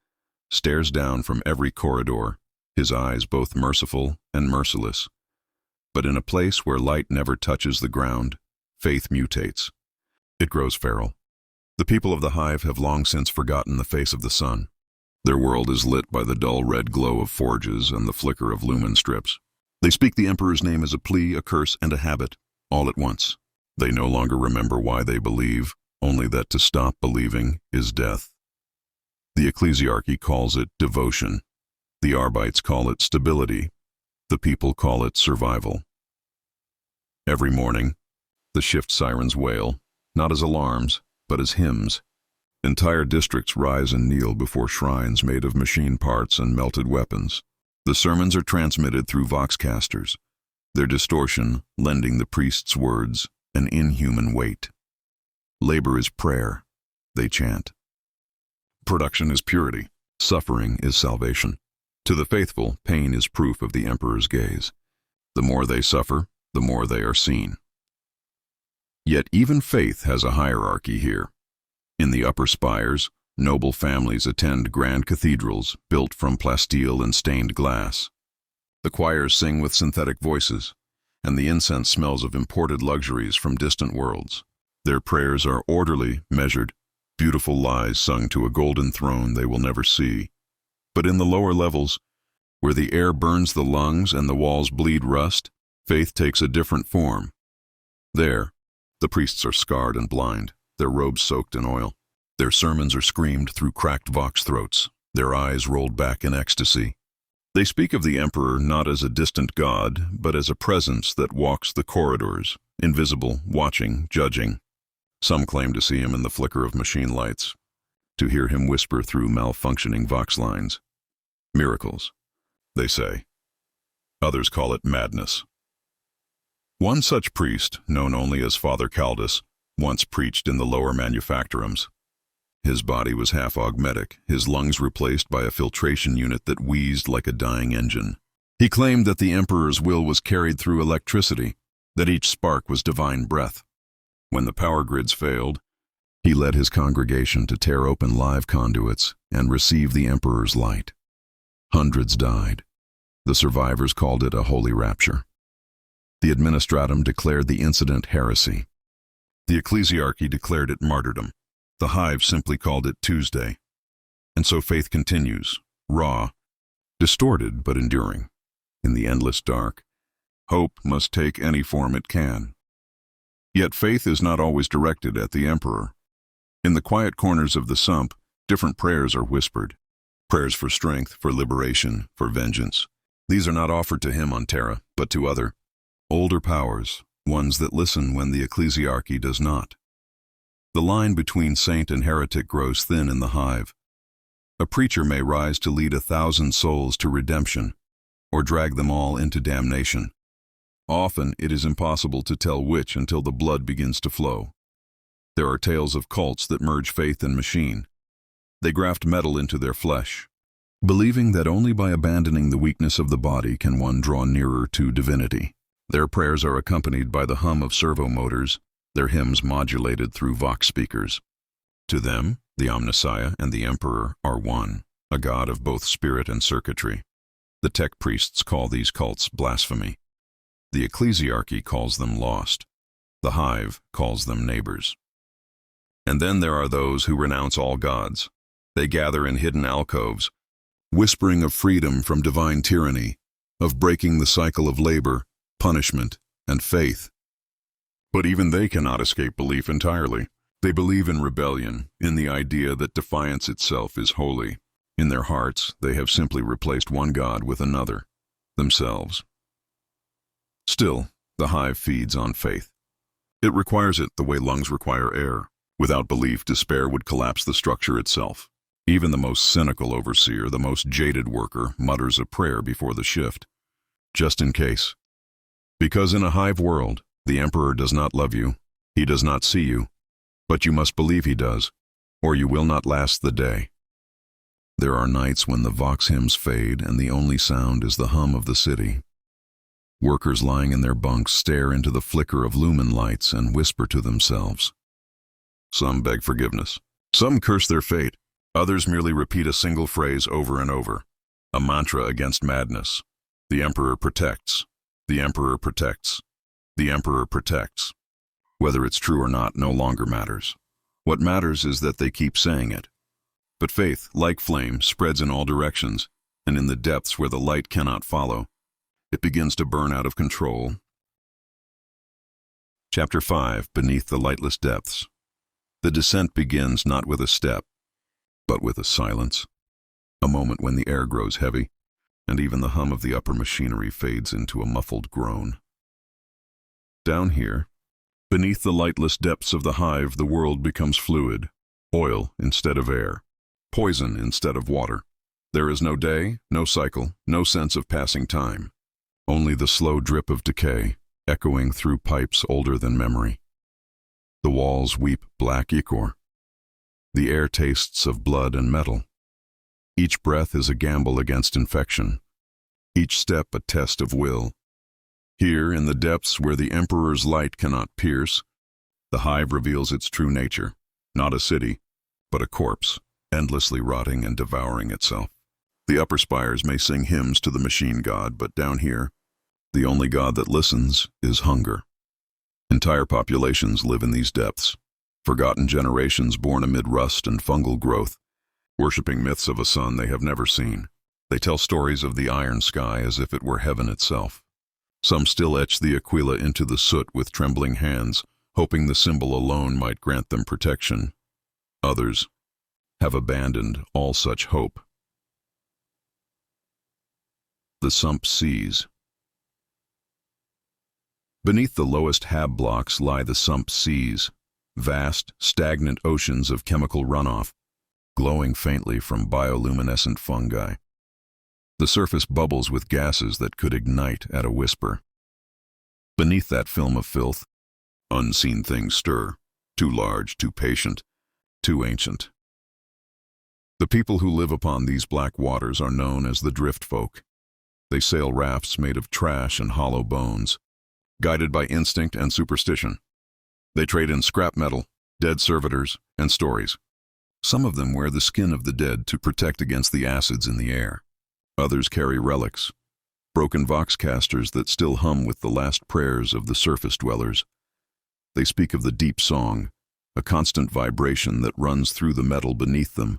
stares down from every corridor, his eyes both merciful and merciless. But in a place where light never touches the ground, faith mutates. It grows feral. The people of the Hive have long since forgotten the face of the sun. Their world is lit by the dull red glow of forges and the flicker of lumen strips. They speak the Emperor's name as a plea, a curse, and a habit, all at once. They no longer remember why they believe, only that to stop believing is death. The ecclesiarchy calls it devotion. The Arbites call it stability. The people call it survival. Every morning, the shift sirens wail, not as alarms, but as hymns. Entire districts rise and kneel before shrines made of machine parts and melted weapons. The sermons are transmitted through voxcasters, their distortion lending the priest's words an inhuman weight. Labor is prayer, they chant. Production is purity, suffering is salvation. To the faithful, pain is proof of the Emperor's gaze. The more they suffer, the more they are seen. Yet even faith has a hierarchy here. In the upper spires, noble families attend grand cathedrals built from plasteel and stained glass. The choirs sing with synthetic voices, and the incense smells of imported luxuries from distant worlds. Their prayers are orderly, measured, beautiful lies sung to a golden throne they will never see. But in the lower levels, where the air burns the lungs and the walls bleed rust, faith takes a different form. There, the priests are scarred and blind, their robes soaked in oil. Their sermons are screamed through cracked vox throats, their eyes rolled back in ecstasy. They speak of the Emperor not as a distant god, but as a presence that walks the corridors, invisible, watching, judging. Some claim to see him in the flicker of machine lights, to hear him whisper through malfunctioning vox lines. Miracles, they say. Others call it madness. One such priest, known only as Father Caldus, once preached in the lower manufactorums. His body was half augmetic, his lungs replaced by a filtration unit that wheezed like a dying engine. He claimed that the Emperor's will was carried through electricity, that each spark was divine breath. When the power grids failed, he led his congregation to tear open live conduits and receive the Emperor's light. Hundreds died. The survivors called it a holy rapture. The administratum declared the incident heresy. The ecclesiarchy declared it martyrdom. The Hive simply called it Tuesday. And so faith continues, raw, distorted but enduring. In the endless dark, hope must take any form it can. Yet faith is not always directed at the Emperor. In the quiet corners of the sump, different prayers are whispered. Prayers for strength, for liberation, for vengeance. These are not offered to him on Terra, but to other, older powers, ones that listen when the ecclesiarchy does not. The line between saint and heretic grows thin in the Hive. A preacher may rise to lead 1,000 souls to redemption, or drag them all into damnation. Often it is impossible to tell which until the blood begins to flow. There are tales of cults that merge faith and machine. They graft metal into their flesh, believing that only by abandoning the weakness of the body can one draw nearer to divinity. Their prayers are accompanied by the hum of servo motors, their hymns modulated through vox speakers. To them, the Omnissiah and the Emperor are one, a god of both spirit and circuitry. The tech priests call these cults blasphemy. The ecclesiarchy calls them lost. The hive calls them neighbors. And then there are those who renounce all gods. They gather in hidden alcoves, whispering of freedom from divine tyranny, of breaking the cycle of labor, punishment, and faith. But even they cannot escape belief entirely. They believe in rebellion, in the idea that defiance itself is holy. In their hearts, they have simply replaced one god with another, themselves. Still, the hive feeds on faith. It requires it the way lungs require air. Without belief, despair would collapse the structure itself. Even the most cynical overseer, the most jaded worker, mutters a prayer before the shift, just in case. Because in a hive world, the Emperor does not love you, he does not see you, but you must believe he does, or you will not last the day. There are nights when the vox hymns fade and the only sound is the hum of the city. Workers lying in their bunks stare into the flicker of lumen lights and whisper to themselves. Some beg forgiveness. Some curse their fate. Others merely repeat a single phrase over and over, a mantra against madness. The Emperor protects. The Emperor protects. The Emperor protects. Whether it's true or not no longer matters. What matters is that they keep saying it. But faith, like flame, spreads in all directions, and in the depths where the light cannot follow, it begins to burn out of control. Chapter 5, Beneath the Lightless Depths. The descent begins not with a step, but with a silence. A moment when the air grows heavy, and even the hum of the upper machinery fades into a muffled groan. Down here, beneath the lightless depths of the hive, the world becomes fluid, oil instead of air, poison instead of water. There is no day, no cycle, no sense of passing time. Only the slow drip of decay, echoing through pipes older than memory. The walls weep black ichor. The air tastes of blood and metal. Each breath is a gamble against infection. Each step a test of will. Here, in the depths where the Emperor's light cannot pierce, the hive reveals its true nature, not a city, but a corpse, endlessly rotting and devouring itself. The upper spires may sing hymns to the machine god, but down here, the only god that listens is hunger. Entire populations live in these depths, forgotten generations born amid rust and fungal growth, worshipping myths of a sun they have never seen. They tell stories of the iron sky as if it were heaven itself. Some still etch the aquila into the soot with trembling hands, hoping the symbol alone might grant them protection. Others have abandoned all such hope. The sump seas. Beneath the lowest hab blocks lie the sump seas, vast, stagnant oceans of chemical runoff, glowing faintly from bioluminescent fungi. The surface bubbles with gases that could ignite at a whisper. Beneath that film of filth, unseen things stir, too large, too patient, too ancient. The people who live upon these black waters are known as the drift folk. They sail rafts made of trash and hollow bones, guided by instinct and superstition. They trade in scrap metal, dead servitors, and stories. Some of them wear the skin of the dead to protect against the acids in the air. Others carry relics, broken vox casters that still hum with the last prayers of the surface dwellers. They speak of the deep song, a constant vibration that runs through the metal beneath them,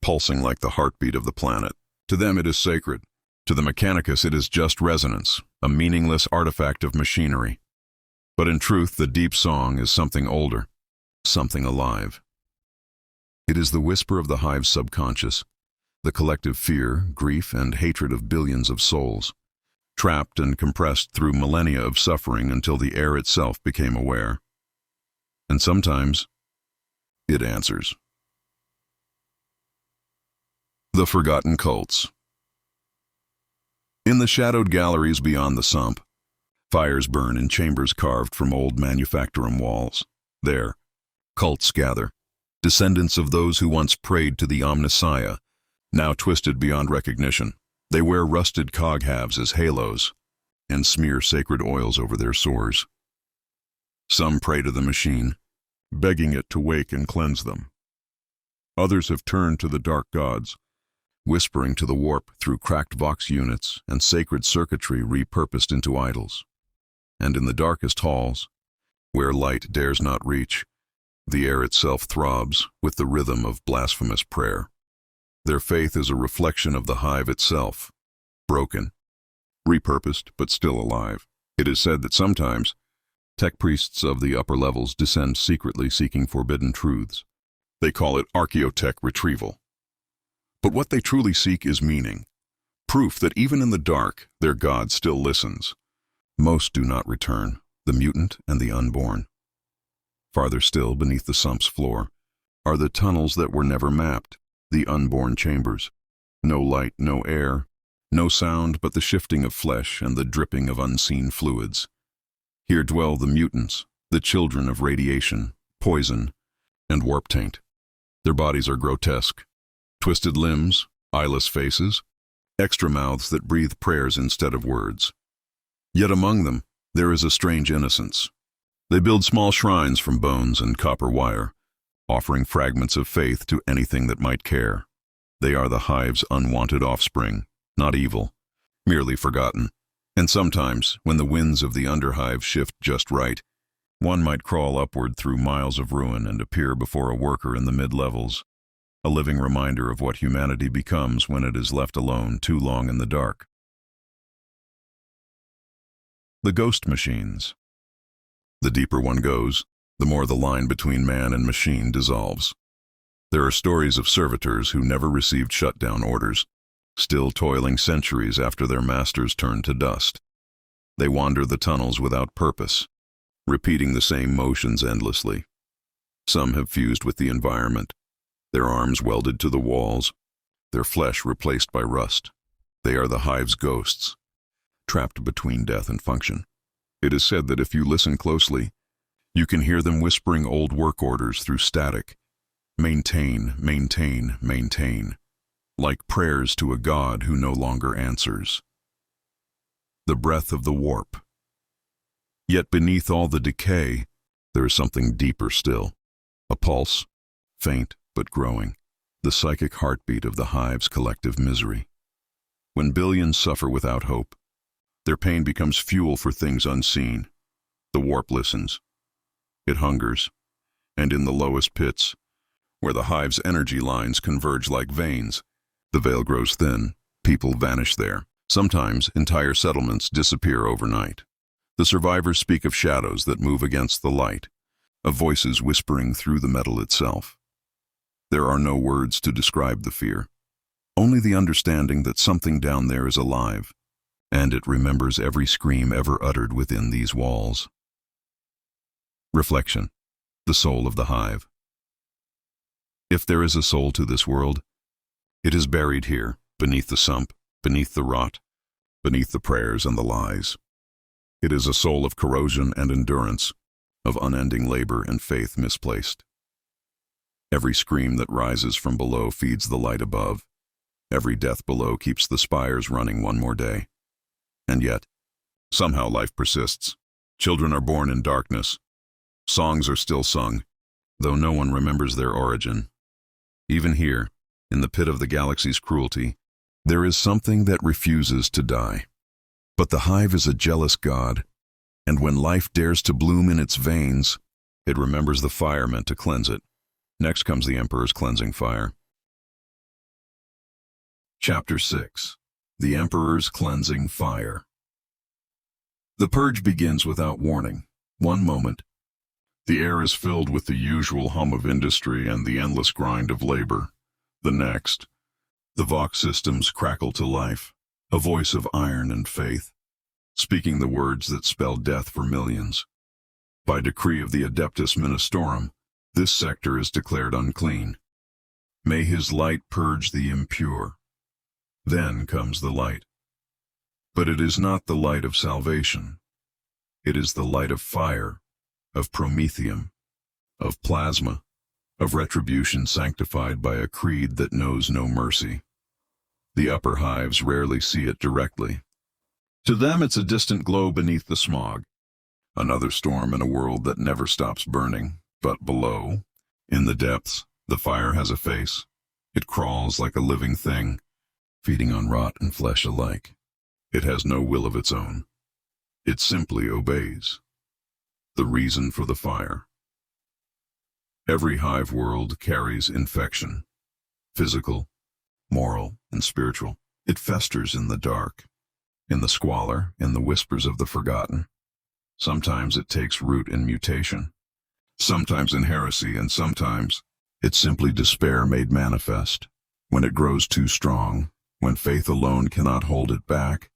pulsing like the heartbeat of the planet. To them it is sacred. To the mechanicus it is just resonance, a meaningless artifact of machinery. But in truth, the deep song is something older, something alive. It is the whisper of the hive's subconscious, the collective fear, grief, and hatred of billions of souls, trapped and compressed through millennia of suffering until the air itself became aware. And sometimes, it answers. The Forgotten Cults. In the shadowed galleries beyond the sump, fires burn in chambers carved from old manufactorum walls. There, cults gather, descendants of those who once prayed to the Omnissiah, now twisted beyond recognition. They wear rusted cog halves as halos and smear sacred oils over their sores. Some pray to the machine, begging it to wake and cleanse them. Others have turned to the dark gods, whispering to the warp through cracked vox units and sacred circuitry repurposed into idols. And in the darkest halls, where light dares not reach, the air itself throbs with the rhythm of blasphemous prayer. Their faith is a reflection of the hive itself, broken, repurposed, but still alive. It is said that sometimes tech priests of the upper levels descend secretly seeking forbidden truths. They call it archaeotech retrieval. But what they truly seek is meaning, proof that even in the dark, their God still listens. Most do not return, the mutant and the unborn. Farther still, beneath the sump's floor, are the tunnels that were never mapped, the unborn chambers. No light, no air, no sound but the shifting of flesh and the dripping of unseen fluids. Here dwell the mutants, the children of radiation, poison, and warp taint. Their bodies are grotesque. Twisted limbs, eyeless faces, extra mouths that breathe prayers instead of words. Yet among them, there is a strange innocence. They build small shrines from bones and copper wire, offering fragments of faith to anything that might care. They are the hive's unwanted offspring, not evil, merely forgotten. And sometimes, when the winds of the underhive shift just right, one might crawl upward through miles of ruin and appear before a worker in the mid-levels, a living reminder of what humanity becomes when it is left alone too long in the dark. The ghost machines. The deeper one goes, the more the line between man and machine dissolves. There are stories of servitors who never received shutdown orders, still toiling centuries after their masters turned to dust. They wander the tunnels without purpose, repeating the same motions endlessly. Some have fused with the environment, their arms welded to the walls, their flesh replaced by rust. They are the hive's ghosts, trapped between death and function. It is said that if you listen closely, you can hear them whispering old work orders through static. Maintain, maintain, maintain, like prayers to a god who no longer answers. The breath of the warp. Yet beneath all the decay, there is something deeper still. A pulse, faint but growing, the psychic heartbeat of the hive's collective misery. When billions suffer without hope, their pain becomes fuel for things unseen. The warp listens. It hungers, and in the lowest pits, where the hive's energy lines converge like veins, the veil grows thin, people vanish there. Sometimes entire settlements disappear overnight. The survivors speak of shadows that move against the light, of voices whispering through the metal itself. There are no words to describe the fear, only the understanding that something down there is alive, and it remembers every scream ever uttered within these walls. Reflection. The soul of the hive. If there is a soul to this world, it is buried here, beneath the sump, beneath the rot, beneath the prayers and the lies. It is a soul of corrosion and endurance, of unending labor and faith misplaced. Every scream that rises from below feeds the light above. Every death below keeps the spires running one more day. And yet, somehow life persists. Children are born in darkness. Songs are still sung, though no one remembers their origin. Even here, in the pit of the galaxy's cruelty, there is something that refuses to die. But the hive is a jealous god, and when life dares to bloom in its veins, it remembers the fire meant to cleanse it. Next comes the Emperor's cleansing fire. Chapter 6. The Emperor's Cleansing Fire. The purge begins without warning. One moment, the air is filled with the usual hum of industry and the endless grind of labor. The next, the vox systems crackle to life, a voice of iron and faith, speaking the words that spell death for millions. By decree of the Adeptus Ministorum, this sector is declared unclean. May his light purge the impure. Then comes the light. But it is not the light of salvation. It is the light of fire, of promethium, of plasma, of retribution sanctified by a creed that knows no mercy. The upper hives rarely see it directly. To them it's a distant glow beneath the smog, another storm in a world that never stops burning. But below, in the depths, the fire has a face. It crawls like a living thing, feeding on rot and flesh alike. It has no will of its own. It simply obeys. The reason for the fire. Every hive world carries infection, physical, moral, and spiritual. It festers in the dark, in the squalor, in the whispers of the forgotten. Sometimes it takes root in mutation, sometimes in heresy, and sometimes it's simply despair made manifest. When it grows too strong, when faith alone cannot hold it back,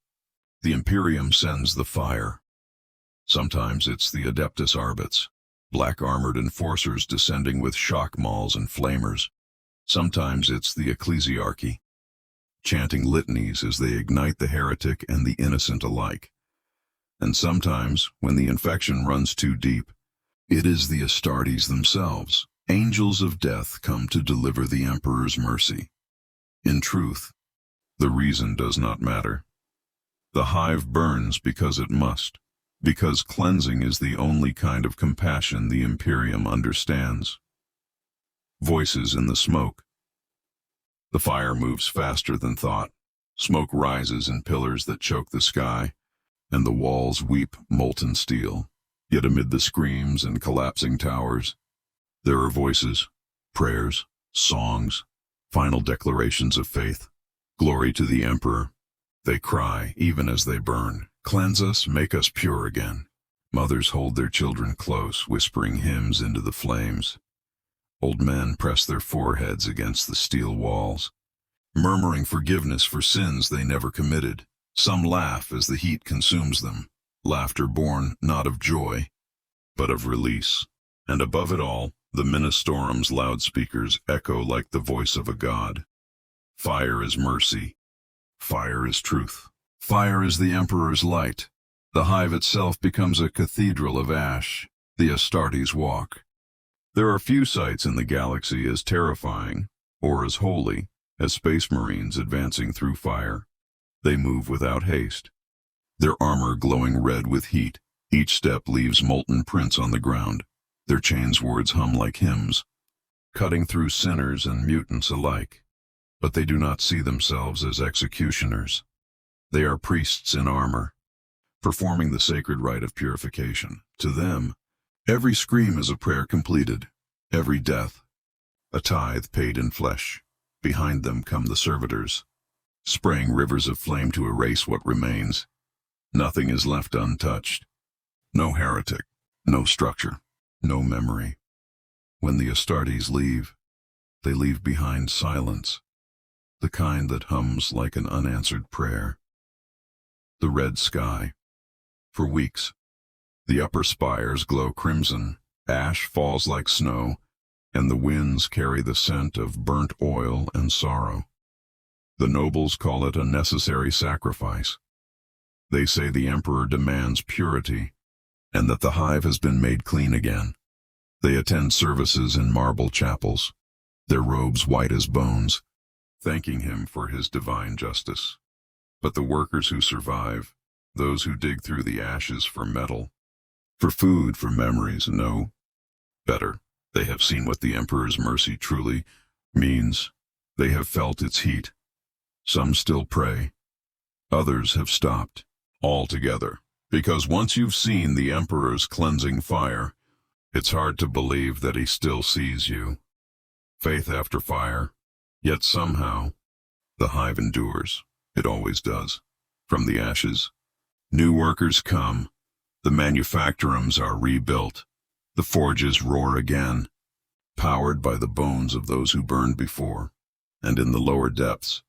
the Imperium sends the fire. Sometimes it's the Adeptus Arbits, black-armored enforcers descending with shock mauls and flamers. Sometimes it's the Ecclesiarchy, chanting litanies as they ignite the heretic and the innocent alike. And sometimes, when the infection runs too deep, it is the Astartes themselves, angels of death come to deliver the Emperor's mercy. In truth, the reason does not matter. The hive burns because it must, because cleansing is the only kind of compassion the Imperium understands. Voices in the smoke. The fire moves faster than thought. Smoke rises in pillars that choke the sky, and the walls weep molten steel. Yet amid the screams and collapsing towers, there are voices, prayers, songs, final declarations of faith. Glory to the Emperor. They cry, even as they burn. Cleanse us, make us pure again. Mothers hold their children close, whispering hymns into the flames. Old men press their foreheads against the steel walls, murmuring forgiveness for sins they never committed. Some laugh as the heat consumes them, laughter born not of joy, but of release. And above it all, the Manufactorums loudspeakers echo like the voice of a god. Fire is mercy. Fire is truth. Fire is the Emperor's light. The hive itself becomes a cathedral of ash, the Astartes walk. There are few sights in the galaxy as terrifying, or as holy, as space marines advancing through fire. They move without haste, their armor glowing red with heat. Each step leaves molten prints on the ground. Their chains' words hum like hymns, cutting through sinners and mutants alike. But they do not see themselves as executioners. They are priests in armor, performing the sacred rite of purification. To them, every scream is a prayer completed, every death, a tithe paid in flesh. Behind them come the servitors, spraying rivers of flame to erase what remains. Nothing is left untouched. No heretic, no structure, no memory. When the Astartes leave, they leave behind silence, the kind that hums like an unanswered prayer. The red sky. For weeks, the upper spires glow crimson, ash falls like snow, and the winds carry the scent of burnt oil and sorrow. The nobles call it a necessary sacrifice. They say the Emperor demands purity, and that the hive has been made clean again. They attend services in marble chapels, their robes white as bones, thanking him for his divine justice. But the workers who survive, those who dig through the ashes for metal, for food, for memories, know better. They have seen what the Emperor's mercy truly means. They have felt its heat. Some still pray. Others have stopped altogether. Because once you've seen the Emperor's cleansing fire, it's hard to believe that he still sees you. Faith after fire. Yet somehow, the hive endures. It always does. From the ashes, new workers come. The manufactorums are rebuilt. The forges roar again, powered by the bones of those who burned before. And in the lower depths,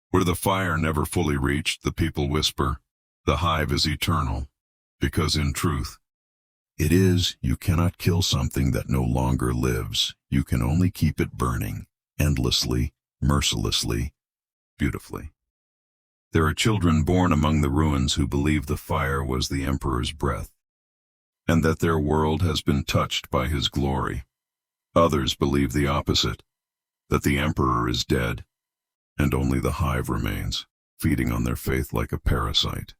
where the fire never fully reached, the people whisper, the hive is eternal, because in truth, it is. You cannot kill something that no longer lives. You can only keep it burning, endlessly, mercilessly, beautifully. There are children born among the ruins who believe the fire was the Emperor's breath, and that their world has been touched by his glory. Others believe the opposite, that the emperor is dead, and only the hive remains, feeding on their faith like a parasite.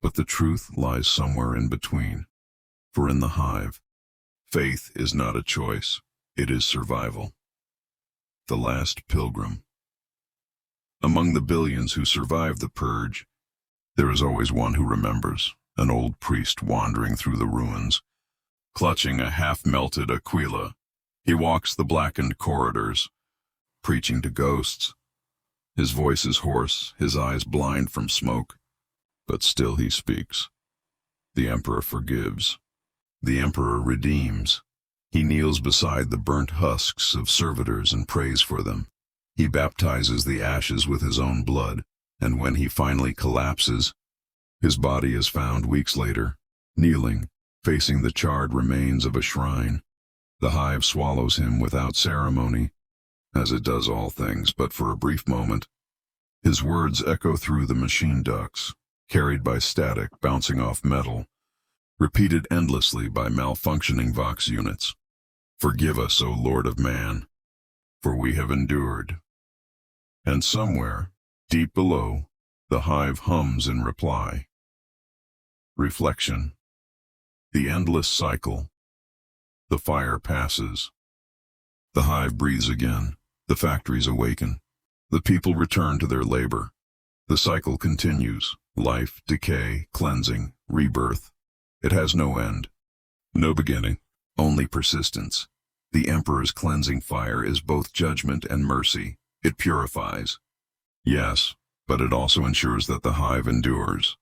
But the truth lies somewhere in between. For in the hive, faith is not a choice, it is survival. The last pilgrim. Among the billions who survive the purge, there is always one who remembers, an old priest wandering through the ruins, clutching a half-melted aquila. He walks the blackened corridors, preaching to ghosts. His voice is hoarse, his eyes blind from smoke, but still he speaks. The emperor forgives. The emperor redeems. He kneels beside the burnt husks of servitors and prays for them. He baptizes the ashes with his own blood, and when he finally collapses, his body is found weeks later, kneeling, facing the charred remains of a shrine. The hive swallows him without ceremony, as it does all things, but for a brief moment. His words echo through the machine ducts, carried by static bouncing off metal, repeated endlessly by malfunctioning Vox units. Forgive us, O Lord of Man, for we have endured. And somewhere, deep below, the hive hums in reply. Reflection. The endless cycle. The fire passes. The hive breathes again. The factories awaken. The people return to their labor. The cycle continues. Life, decay, cleansing, rebirth. It has no end. No beginning. Only persistence. The Emperor's cleansing fire is both judgment and mercy. It purifies. Yes, but it also ensures that the hive endures.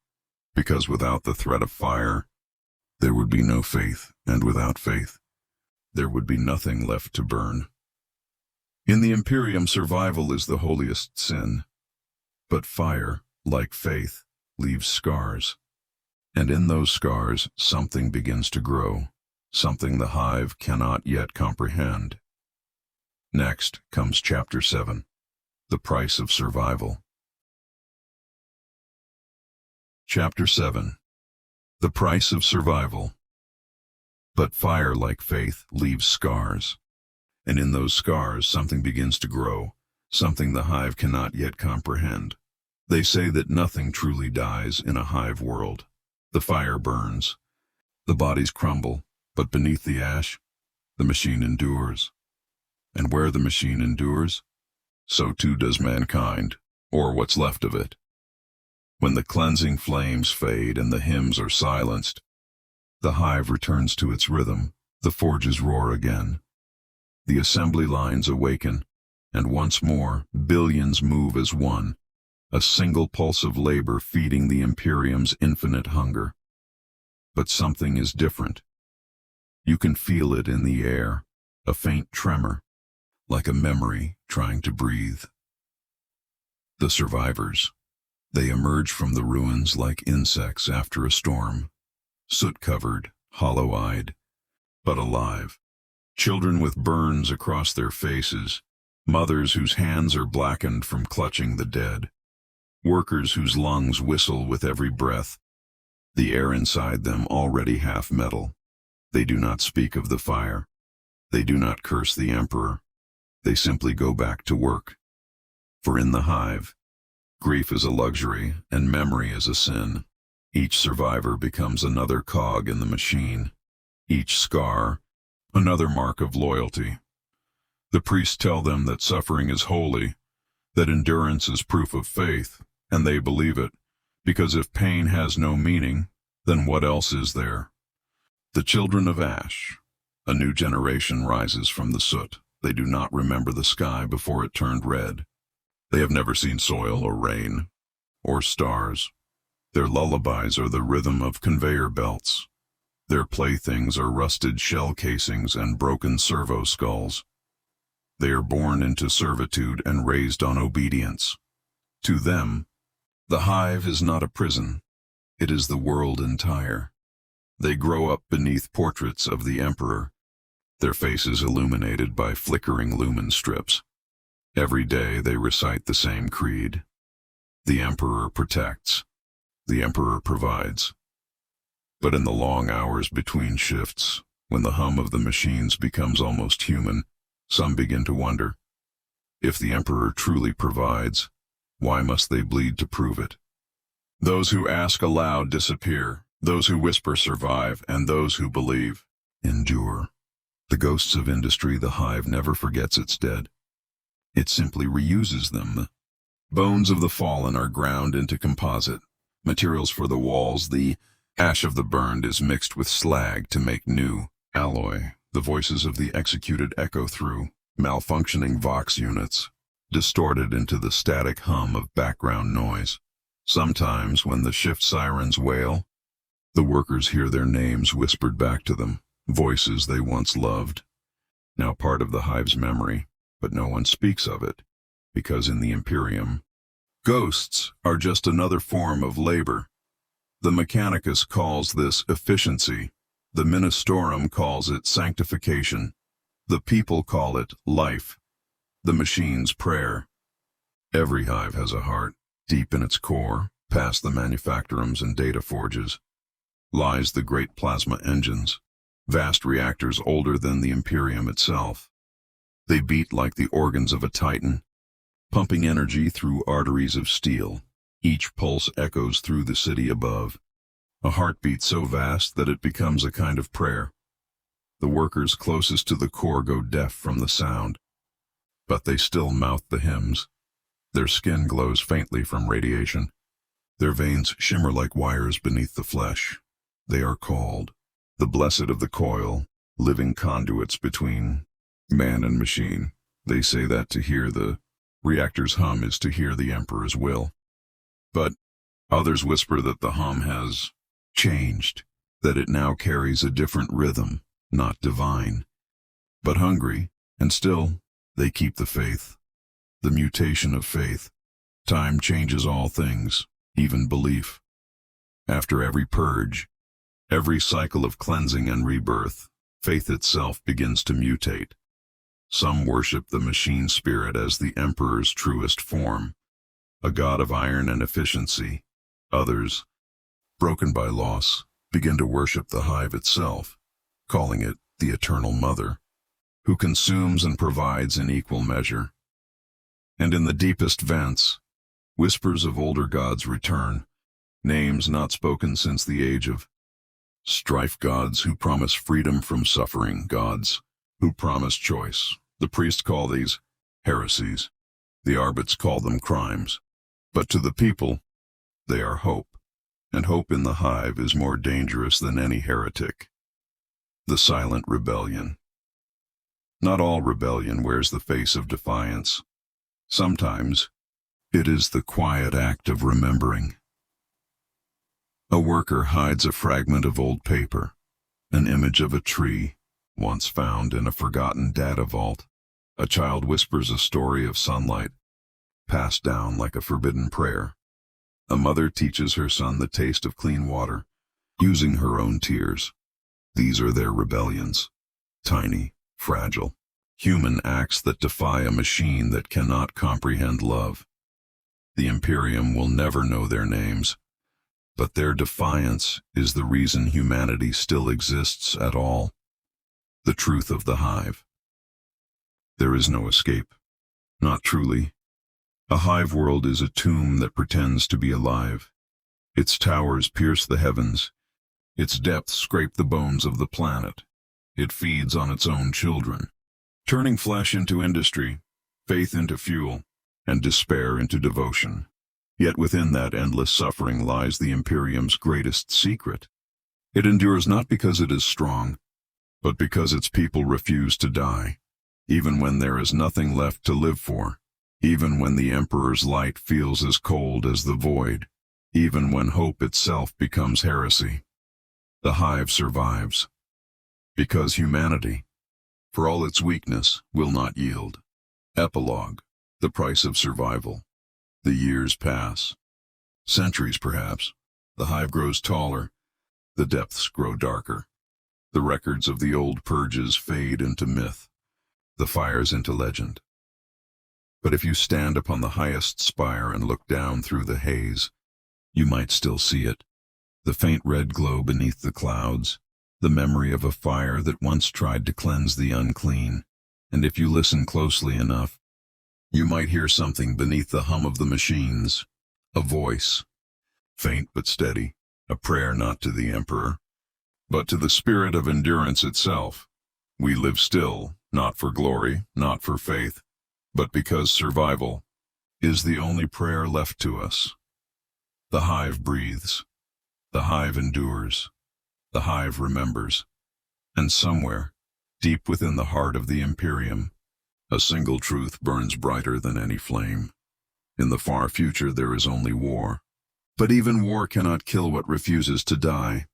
Because without the threat of fire, there would be no faith, and without faith, there would be nothing left to burn. In the Imperium, survival is the holiest sin. But fire, like faith, leaves scars. And in those scars, something begins to grow, something the hive cannot yet comprehend. Next comes Chapter 7, The Price of Survival. Chapter 7, The Price of Survival. But fire, like faith, leaves scars. And in those scars, something begins to grow, something the hive cannot yet comprehend. They say that nothing truly dies in a hive world. The fire burns. The bodies crumble, but beneath the ash, the machine endures. And where the machine endures, so too does mankind, or what's left of it. When the cleansing flames fade and the hymns are silenced, the hive returns to its rhythm, the forges roar again. The assembly lines awaken, and once more, billions move as one, a single pulse of labor feeding the Imperium's infinite hunger. But something is different. You can feel it in the air, a faint tremor, like a memory trying to breathe. The survivors. They emerge from the ruins like insects after a storm, soot-covered, hollow-eyed, but alive. Children with burns across their faces, mothers whose hands are blackened from clutching the dead, workers whose lungs whistle with every breath, the air inside them already half metal. They do not speak of the fire. They do not curse the Emperor. They simply go back to work. For in the hive, grief is a luxury and memory is a sin. Each survivor becomes another cog in the machine. Each scar, another mark of loyalty. The priests tell them that suffering is holy, that endurance is proof of faith, and they believe it, because if pain has no meaning, then what else is there? The children of ash. A new generation rises from the soot. They do not remember the sky before it turned red. They have never seen soil or rain, or stars. Their lullabies are the rhythm of conveyor belts. Their playthings are rusted shell casings and broken servo skulls. They are born into servitude and raised on obedience. To them, the hive is not a prison. It is the world entire. They grow up beneath portraits of the Emperor, their faces illuminated by flickering lumen strips. Every day they recite the same creed. The Emperor protects. The Emperor provides. But in the long hours between shifts, When the hum of the machines becomes almost human, some begin to wonder, if the Emperor truly provides, why must they bleed to prove it? Those who ask aloud disappear, those who whisper survive, and those who believe endure. The ghosts of industry, the hive never forgets its dead. It simply reuses them. The bones of the fallen are ground into composite materials for the walls. The ash of the burned is mixed with slag to make new alloy. The voices of the executed echo through malfunctioning vox units, distorted into the static hum of background noise. Sometimes, when the shift sirens wail, the workers hear their names whispered back to them, voices they once loved, now part of the hive's memory, but no one speaks of it, because in the Imperium, ghosts are just another form of labor. The Mechanicus calls this efficiency, the Ministorum calls it sanctification, the people call it life, the machine's prayer. Every hive has a heart. Deep in its core, past the manufactorums and data forges, lies the great plasma engines, vast reactors older than the Imperium itself. They beat like the organs of a titan, pumping energy through arteries of steel. Each pulse echoes through the city above, a heartbeat so vast that it becomes a kind of prayer. The workers closest to the core go deaf from the sound, but they still mouth the hymns. Their skin glows faintly from radiation. Their veins shimmer like wires beneath the flesh. They are called the blessed of the coil, living conduits between man and machine. They say that to hear the reactor's hum is to hear the Emperor's will. But others whisper that the hum has changed, that it now carries a different rhythm, not divine, but hungry, and still they keep the faith. The mutation of faith. Time changes all things, even belief. After every purge, every cycle of cleansing and rebirth, faith itself begins to mutate. Some worship the machine spirit as the Emperor's truest form, a god of iron and efficiency. Others, broken by loss, begin to worship the hive itself, calling it the Eternal Mother, who consumes and provides in equal measure. And in the deepest vents, whispers of older gods return, names not spoken since the age of strife, gods who promise freedom from suffering, gods who promise choice. The priests call these heresies, the arbits call them crimes, but to the people, they are hope, and hope in the hive is more dangerous than any heretic. The silent rebellion. Not all rebellion wears the face of defiance. Sometimes, it is the quiet act of remembering. A worker hides a fragment of old paper, an image of a tree, once found in a forgotten data vault. A child whispers a story of sunlight, passed down like a forbidden prayer. A mother teaches her son the taste of clean water, using her own tears. These are their rebellions, tiny, fragile, human acts that defy a machine that cannot comprehend love. The Imperium will never know their names, but their defiance is the reason humanity still exists at all. The truth of the hive. There is no escape. Not truly. A hive world is a tomb that pretends to be alive. Its towers pierce the heavens. Its depths scrape the bones of the planet. It feeds on its own children, turning flesh into industry, faith into fuel, and despair into devotion. Yet within that endless suffering lies the Imperium's greatest secret. It endures not because it is strong, but because its people refuse to die, even when there is nothing left to live for, even when the Emperor's light feels as cold as the void, even when hope itself becomes heresy. The hive survives, because humanity, for all its weakness, will not yield. Epilogue. The price of survival. The years pass. Centuries, perhaps. The hive grows taller. The depths grow darker. The records of the old purges fade into myth. The fires into legend. But if you stand upon the highest spire and look down through the haze, you might still see it. The faint red glow beneath the clouds. the memory of a fire that once tried to cleanse the unclean, and if you listen closely enough, you might hear something beneath the hum of the machines, a voice, faint but steady, a prayer not to the Emperor, but to the spirit of endurance itself. We live still, not for glory, not for faith, but because survival is the only prayer left to us. The hive breathes, the hive endures, the hive remembers, and somewhere, deep within the heart of the Imperium, a single truth burns brighter than any flame. In the far future there is only war. But even war cannot kill what refuses to die.